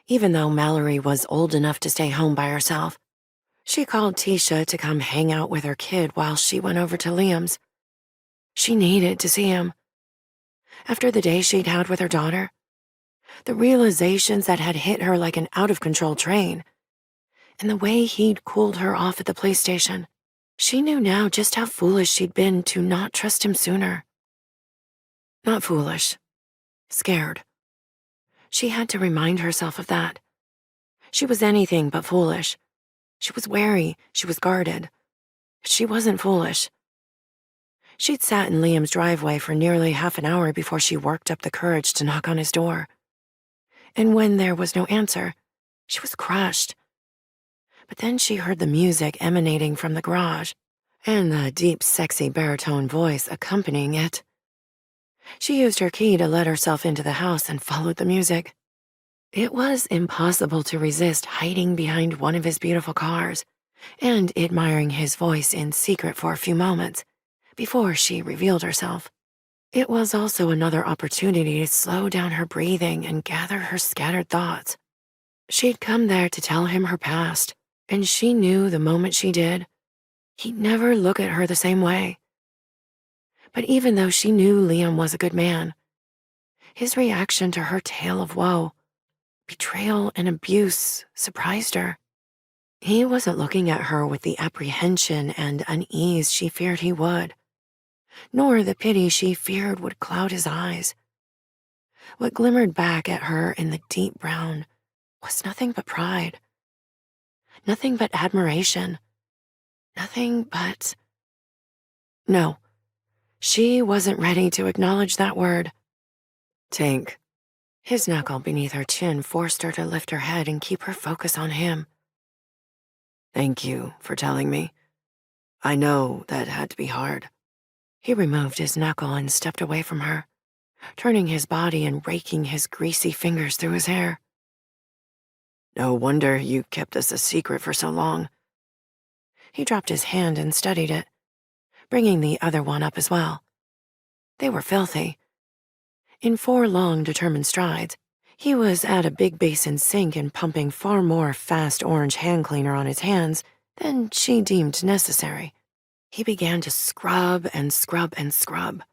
Even though Mallory was old enough to stay home by herself, she called Tisha to come hang out with her kid while she went over to Liam's. She needed to see him. After the day she'd had with her daughter, the realizations that had hit her like an out-of-control train, and the way he'd cooled her off at the police station, she knew now just how foolish she'd been to not trust him sooner. Not foolish. Scared. She had to remind herself of that. She was anything but foolish. She was wary, she was guarded. She wasn't foolish. She'd sat in Liam's driveway for nearly half an hour before she worked up the courage to knock on his door. And when there was no answer, she was crushed. But then she heard the music emanating from the garage, and the deep, sexy baritone voice accompanying it. She used her key to let herself into the house and followed the music. It was impossible to resist hiding behind one of his beautiful cars and admiring his voice in secret for a few moments before she revealed herself. It was also another opportunity to slow down her breathing and gather her scattered thoughts. She'd come there to tell him her past, and she knew the moment she did, he'd never look at her the same way. But even though she knew Liam was a good man, his reaction to her tale of woe, betrayal and abuse surprised her. He wasn't looking at her with the apprehension and unease she feared he would, nor the pity she feared would cloud his eyes. What glimmered back at her in the deep brown was nothing but pride, nothing but admiration, nothing but... No, she wasn't ready to acknowledge that word. Tink. His knuckle beneath her chin forced her to lift her head and keep her focus on him. Thank you for telling me. I know that had to be hard. He removed his knuckle and stepped away from her, turning his body and raking his greasy fingers through his hair. No wonder you kept this a secret for so long. He dropped his hand and studied it, bringing the other one up as well. They were filthy. In 4 long, determined strides, he was at a big basin sink and pumping far more fast orange hand cleaner on his hands than she deemed necessary. He began to scrub and scrub and scrub,